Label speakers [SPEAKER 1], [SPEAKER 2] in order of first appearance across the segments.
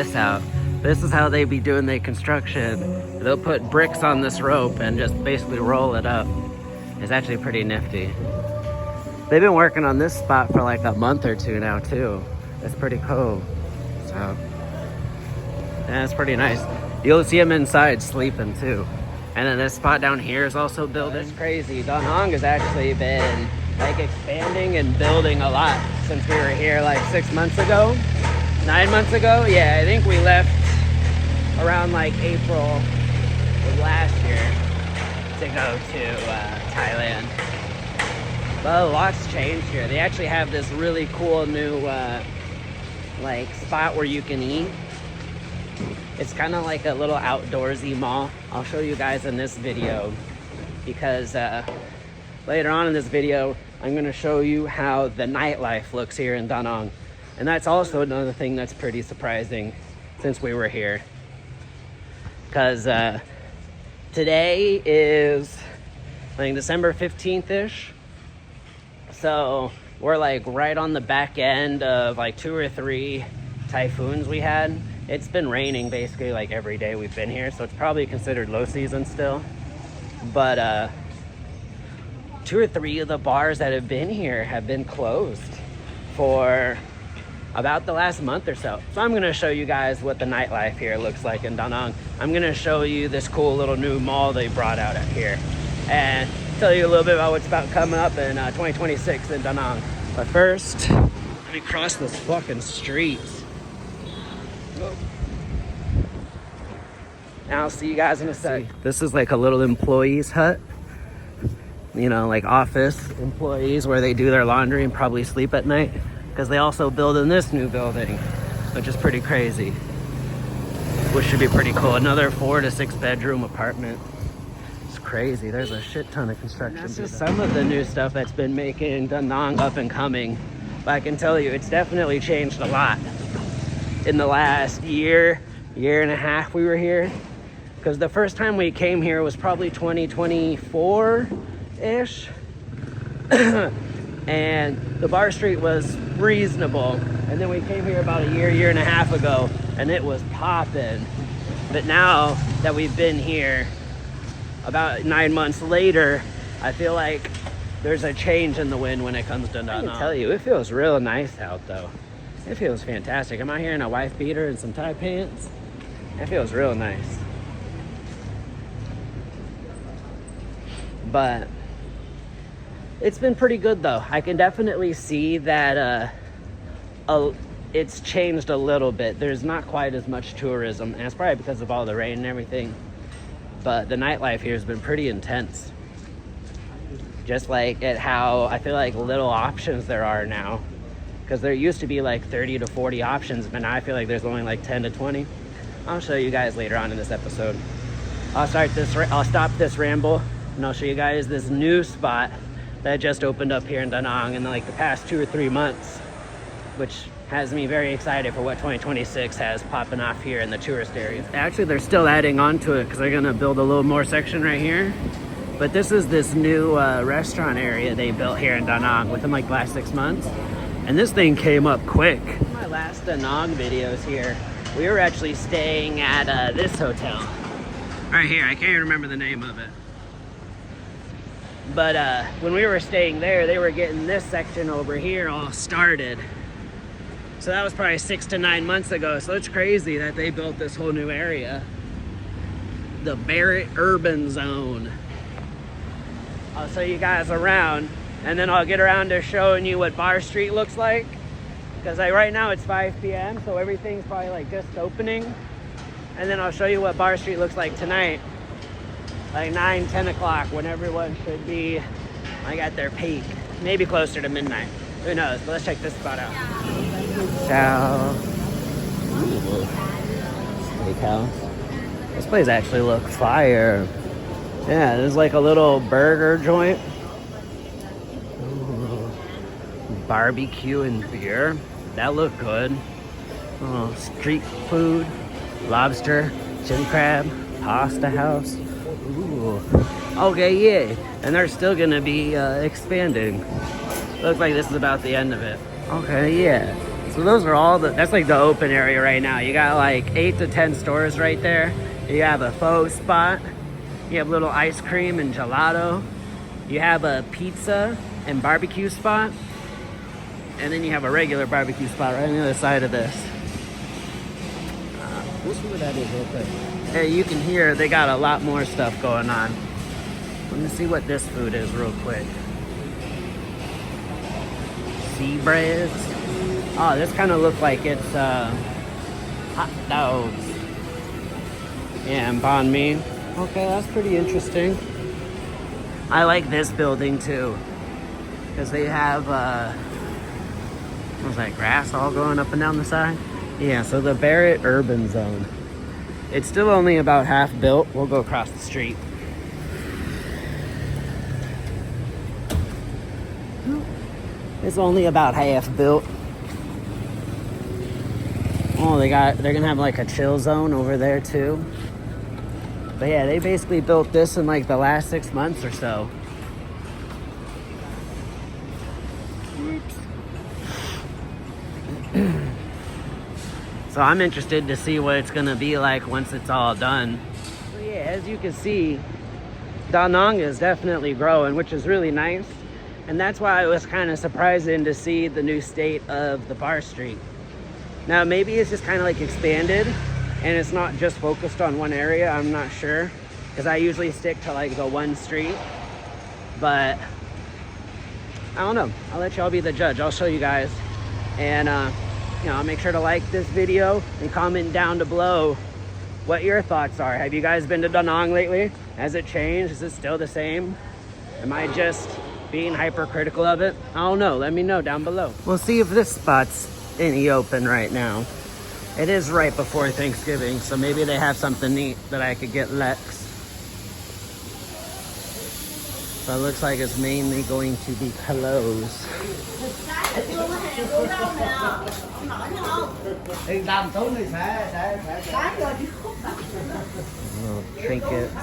[SPEAKER 1] this out. This is how they be doing their construction. They'll put bricks on this rope and just basically roll it up. It's actually pretty nifty. They've been working on this spot for like a month or two now too. It's pretty cool. So, yeah, it's pretty nice. You'll see them inside sleeping too. And then this spot down here is also building. It's crazy. Da Nang has actually been like expanding and building a lot since we were here like 6 months ago. 9 months ago? Yeah, I think we left around like April of last year to go to Thailand. But a lot's changed here. They actually have this really cool new like spot where you can eat. It's kind of like a little outdoorsy mall. I'll show you guys in this video because later on in this video I'm going to show you how the nightlife looks here in Da Nang. And that's also another thing that's pretty surprising since we were here. Because today is, I think, December 15th-ish. So we're like right on the back end of like 2 or 3 typhoons we had. It's been raining basically like every day we've been here. So it's probably considered low season still. But 2 or 3 of the bars that have been here have been closed for about the last month or so. So I'm going to show you guys what the nightlife here looks like in Da Nang. I'm going to show you this cool little new mall they brought out here and tell you a little bit about what's about coming up in 2026 in Da Nang. But first, let me cross this fucking street. And I'll see you guys in a sec. This is like a little employee's hut. You know, like office employees where they do their laundry and probably sleep at night. Because they also build in this new building, which is pretty crazy. Which should be pretty cool. Another 4 to 6 bedroom apartment. It's crazy. There's a shit ton of construction. And that's just some of the new stuff that's been making Da Nang up and coming. But I can tell you, it's definitely changed a lot in the last year and a half we were here. Because the first time we came here was probably 2024-ish. And the bar street was reasonable. And then we came here about a year and a half ago, and it was popping. But now that we've been here, about 9 months later, I feel like there's a change in the wind when it comes to Da Nang. I can tell you, it feels real nice out though. It feels fantastic. I'm out here in a wife beater and some Thai pants. It feels real nice. But it's been pretty good though. I can definitely see that it's changed a little bit. There's not quite as much tourism, and it's probably because of all the rain and everything. But the nightlife here has been pretty intense. Just like at how I feel like little options there are now. Because there used to be like 30 to 40 options, but now I feel like there's only like 10 to 20. I'll show you guys later on in this episode. I'll stop this ramble, and I'll show you guys this new spot that just opened up here in Da Nang in like the past 2 or 3 months, which has me very excited for what 2026 has popping off here in the tourist area. Actually, they're still adding on to it because they're gonna build a little more section right here. But this is this new restaurant area they built here in Da Nang within like the last 6 months. And this thing came up quick. My last Da Nang videos here, we were actually staying at this hotel. Right here, I can't even remember the name of it. But when we were staying there, they were getting this section over here all started. So that was probably 6 to 9 months ago. So it's crazy that they built this whole new area. The Barrett Urban Zone. I'll show you guys around, and then I'll get around to showing you what Bar Street looks like. Because right now it's 5 p.m., so everything's probably like just opening. And then I'll show you what Bar Street looks like tonight. Like 9, 10 o'clock, when everyone should be like at their peak. Maybe closer to midnight. Who knows? But let's check this spot out. Ciao. Steakhouse. This place actually looks fire. Yeah, there's like a little burger joint. Ooh. Barbecue and beer. That looked good. Oh, street food. Lobster, chili crab, pasta house. Ooh. Okay, yeah. And they're still gonna be expanding. Looks like this is about the end of it. Okay, yeah. So those are all that's like the open area right now. You got like 8 to 10 stores right there. You have a faux spot. You have little ice cream and gelato. You have a pizza and barbecue spot. And then you have a regular barbecue spot right on the other side of this. We'll see what that is real quick. Hey, you can hear they got a lot more stuff going on. Let me see what this food is real quick. Sea breads. Oh, this kind of looks like it's hot dogs. Yeah, and banh mi. Okay, that's pretty interesting. I like this building too, because they have what's that, grass all going up and down the side? Yeah, so the Barrett Urban Zone. It's still only about half built. We'll go across the street. It's only about half built. Oh, they're gonna have like a chill zone over there too. But yeah, they basically built this in like the last 6 months or so. So I'm interested to see what it's gonna be like once it's all done. So yeah, as you can see, Da Nang is definitely growing, which is really nice. And that's why it was kind of surprising to see the new state of the bar street. Now maybe it's just kind of like expanded and it's not just focused on one area, I'm not sure. Because I usually stick to like the one street. But I don't know, I'll let y'all be the judge. I'll show you guys. And you know, make sure to like this video and comment down below what your thoughts are. Have you guys been to Da Nang lately? Has it changed? Is it still the same? Am I just being hypercritical of it? I don't know. Let me know down below. We'll see if this spot's any open right now. It is right before Thanksgiving, so maybe they have something neat that I could get Lex. So it looks like it's mainly going to be closed. Little trinkets.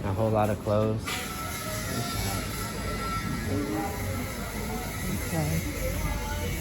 [SPEAKER 1] A whole lot of clothes. Okay.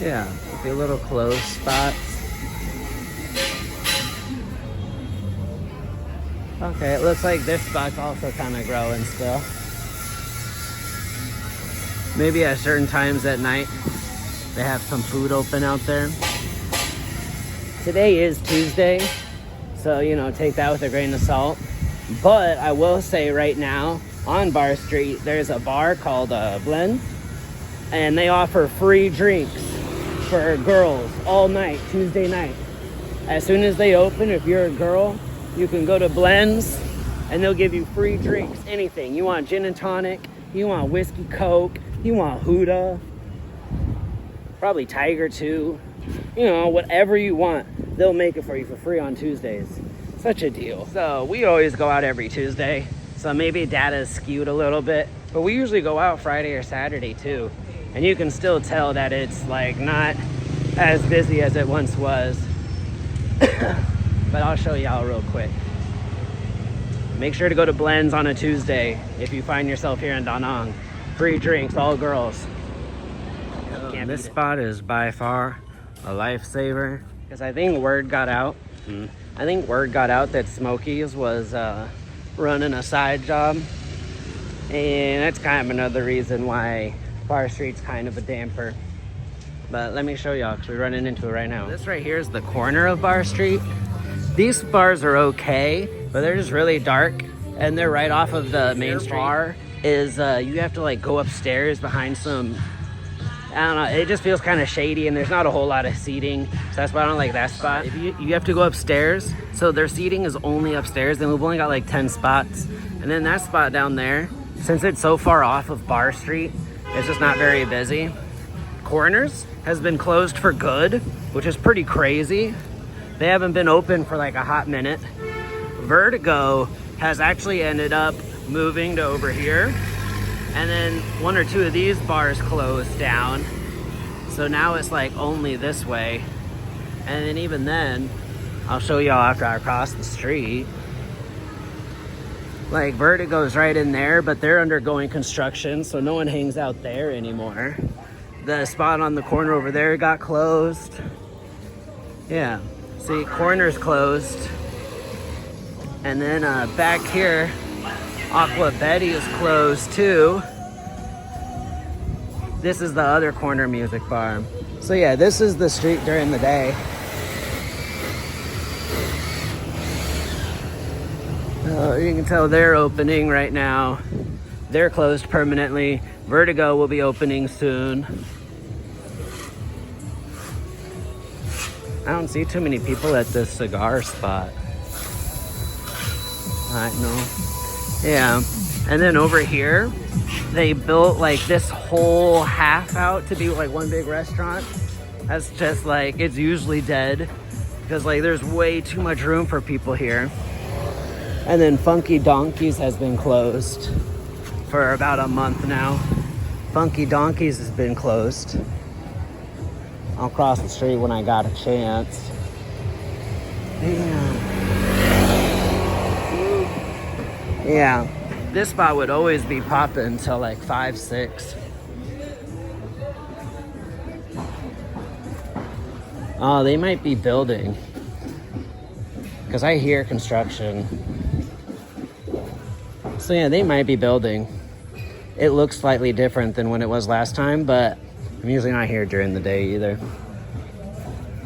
[SPEAKER 1] Yeah, a few little clothes spots. Okay, it looks like this spot's also kind of growing still. Maybe at certain times at night, they have some food open out there. Today is Tuesday, so, you know, take that with a grain of salt. But I will say right now, on Bar Street, there's a bar called Blend, and they offer free drinks for girls all night, Tuesday night. As soon as they open, if you're a girl, you can go to Blends, and they'll give you free drinks, anything. You want gin and tonic, you want whiskey coke, you want Huda, probably Tiger too. You know, whatever you want, they'll make it for you for free on Tuesdays. Such a deal. So we always go out every Tuesday, so maybe data is skewed a little bit, but we usually go out Friday or Saturday too. And you can still tell that it's like not as busy as it once was. But I'll show y'all real quick. Make sure to go to Blends on a Tuesday if you find yourself here in Da Nang. Free drinks, all girls. This spot is by far a lifesaver, because I think word got out. I think word got out that Smokey's was running a side job, and that's kind of another reason why Bar Street's kind of a damper. But let me show y'all, because we're running into it right now. This right here is the corner of Bar Street. These bars are okay, but they're just really dark, and they're right off of the main street. Bar is you have to like go upstairs behind some, I don't know, it just feels kind of shady, and there's not a whole lot of seating, so that's why I don't like that spot. If you have to go upstairs, so their seating is only upstairs, and we've only got like 10 spots. And then that spot down there, since it's so far off of Bar Street, it's just not very busy. Corners has been closed for good, which is pretty crazy. They haven't been open for like a hot minute. Vertigo has actually ended up moving to over here. And then one or two of these bars closed down. So now it's like only this way. And then even then, I'll show y'all after I cross the street. Like Vertigo's right in there, but they're undergoing construction, so no one hangs out there anymore. The spot on the corner over there got closed. Yeah, see, corner's closed. And then back here, Aqua Betty is closed too. This is the other corner music bar. So yeah, this is the street during the day. You can tell they're opening right now. They're closed permanently. Vertigo will be opening soon. I don't see too many people at this cigar spot. I know. Yeah. And then over here, they built like this whole half out to be like one big restaurant. That's just like, it's usually dead because like there's way too much room for people here. And then Funky Donkeys has been closed for about a month now. Funky Donkeys has been closed. I'll cross the street when I got a chance. Yeah, this spot would always be popping until like 5, 6. Oh, they might be building because I hear construction. So yeah, they might be building. It looks slightly different than when it was last time, but I'm usually not here during the day either.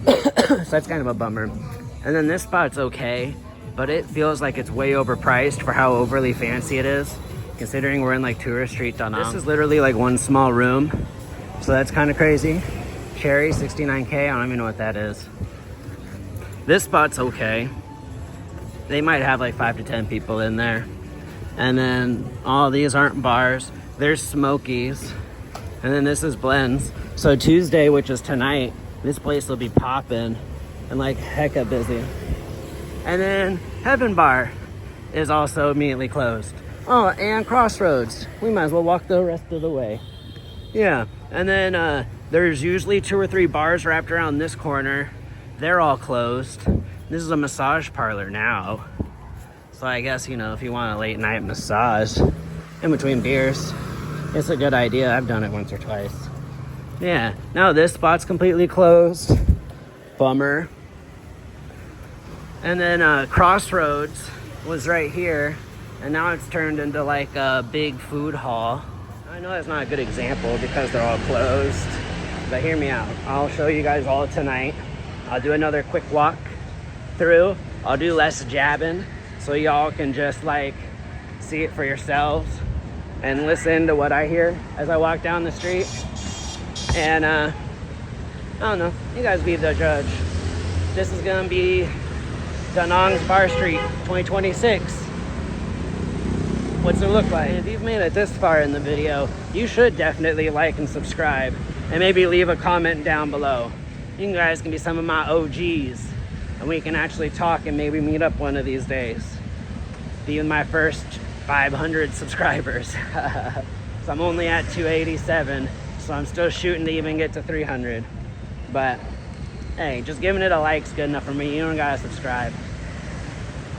[SPEAKER 1] So that's kind of a bummer. And then this spot's okay, but it feels like it's way overpriced for how overly fancy it is, considering we're in like Tourist Street, Da Nang. This is literally like one small room, so that's kind of crazy. Cherry, 69K, I don't even know what that is. This spot's okay. They might have like 5 to 10 people in there. And then all these aren't bars. There's Smokies. And then this is Blends. So Tuesday, which is tonight, this place will be popping and like hecka busy. And then Heaven Bar is also immediately closed. Oh, and Crossroads. We might as well walk the rest of the way. Yeah, and then there's usually 2 or 3 bars wrapped around this corner. They're all closed. This is a massage parlor now. So I guess, you know, if you want a late night massage in between beers, it's a good idea. I've done it once or twice. Yeah, no, this spot's completely closed. Bummer. And then Crossroads was right here, and now it's turned into like a big food hall. I know that's not a good example because they're all closed, but hear me out. I'll show you guys all tonight. I'll do another quick walk through. I'll do less jabbing so y'all can just like see it for yourselves and listen to what I hear as I walk down the street. And I don't know, you guys be the judge. This is gonna be Da Nang's Bar Street 2026. What's it look like? If you've made it this far in the video, you should definitely like and subscribe, and maybe leave a comment down below. You guys can be some of my OGs, and we can actually talk and maybe meet up one of these days. Be my first 500 subscribers. So I'm only at 287, so I'm still shooting to even get to 300. But hey, just giving it a like's good enough for me. You don't gotta subscribe.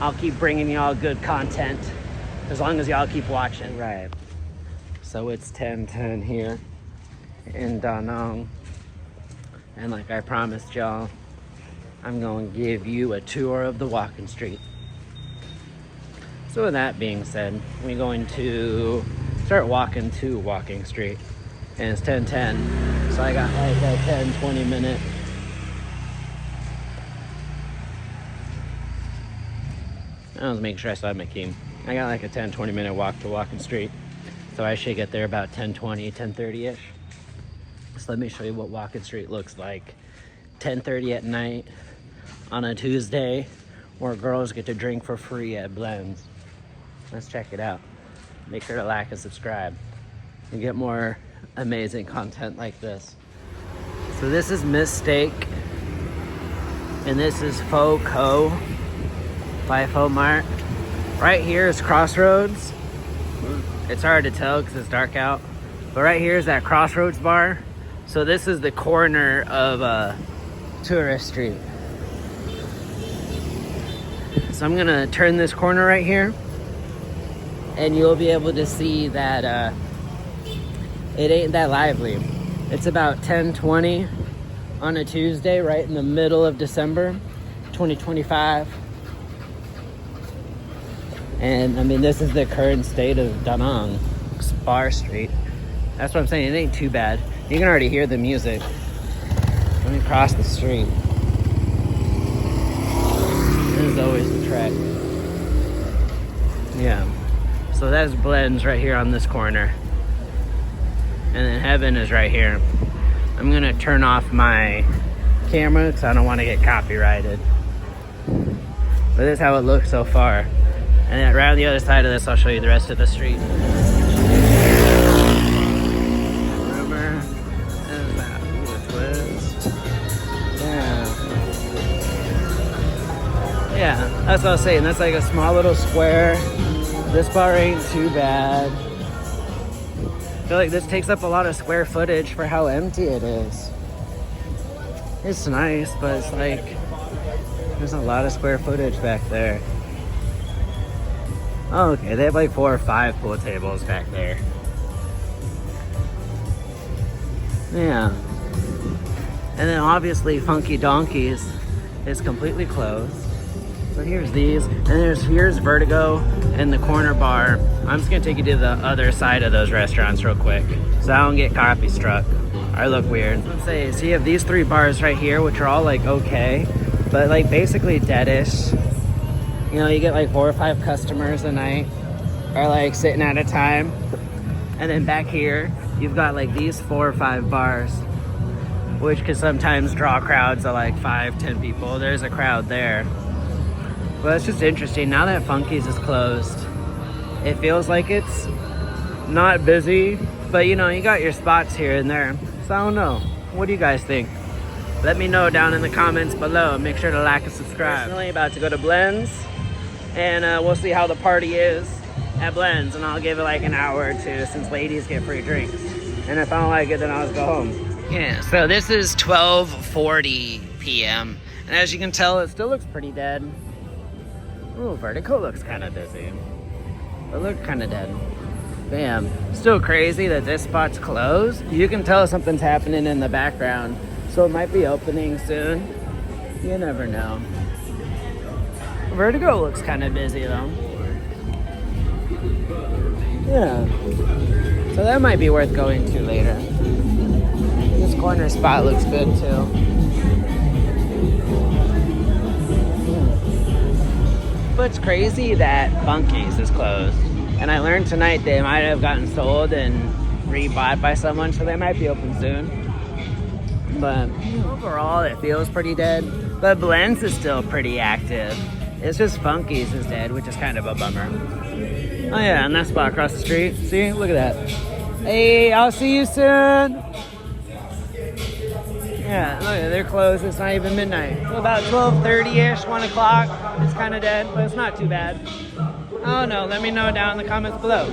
[SPEAKER 1] I'll keep bringing y'all good content as long as y'all keep watching. Right. So it's 10:10 here in Da Nang. And like I promised y'all, I'm going to give you a tour of the walking street. So with that being said, we're going to start walking to Walking Street. And it's 10:10, so I got like a 10-20 minute I'll just make sure I still have my key. I got like a 10-20 minute walk to Walking Street, so I should get there about 10:20, 10:30ish. So let me show you what Walking Street looks like 10:30 at night on a Tuesday, where girls get to drink for free at Blends. Let's check it out. Make sure to like and subscribe and get more amazing content like this. So this is Mistake, and this is FOCO, FIFO Mart. Right here is Crossroads. It's hard to tell because it's dark out, but right here is that Crossroads bar. So this is the corner of Tourist Street. So I'm gonna turn this corner right here, and you'll be able to see that it ain't that lively. It's about 10:20 on a Tuesday, right in the middle of December 2025. And I mean, this is the current state of Da Nang, Bar Street. That's what I'm saying, it ain't too bad. You can already hear the music. Let me cross the street. This is always the trek. Yeah. So that's Blends right here on this corner. And then Heaven is right here. I'm gonna turn off my camera because I don't want to get copyrighted. But this is how it looks so far. And then around the other side of this, I'll show you the rest of the street. Rumor. And that twist. Yeah. Yeah, that's what I was saying. That's like a small little square. This bar ain't too bad. I feel like this takes up a lot of square footage for how empty it is. It's nice, but it's like there's a lot of square footage back there. Oh, okay, they have like 4 or 5 pool tables back there. Yeah. And then obviously Funky Donkeys is completely closed. So here's these, and here's Vertigo and the corner bar. I'm just gonna take you to the other side of those restaurants real quick so I don't get copy struck. I look weird. Let's say, so you have these 3 bars right here, which are all like okay, but like basically deadish. You know, you get like 4 or 5 customers a night, or like sitting at a time. And then back here, you've got like these 4 or 5 bars, which could sometimes draw crowds of like 5, 10 people. There's a crowd there. But it's just interesting, now that Funky's is closed, it feels like it's not busy, but you know, you got your spots here and there. So I don't know, what do you guys think? Let me know down in the comments below. Make sure to like and subscribe. Personally about to go to Blends, and we'll see how the party is at Blends, and I'll give it like an hour or 2 since ladies get free drinks. And if I don't like it, then I'll just go home. Yeah, so this is 12:40 p.m. and as you can tell, it still looks pretty dead. Ooh, Vertigo looks kind of busy. It looked kind of dead. Bam. Still crazy that this spot's closed. You can tell something's happening in the background, so it might be opening soon. You never know. Vertigo looks kind of busy though. Yeah. So that might be worth going to later. This corner spot looks good too. But it's crazy that Funky's is closed. And I learned tonight they might have gotten sold and rebought by someone, so they might be open soon. But overall, it feels pretty dead. But Blends is still pretty active. It's just Funky's is dead, which is kind of a bummer. Oh yeah, and that spot across the street. See, look at that. Hey, I'll see you soon. Yeah, look, they're closed. It's not even midnight. So about 12:30-ish, 1 o'clock. It's kind of dead, but it's not too bad. I don't know. Let me know down in the comments below.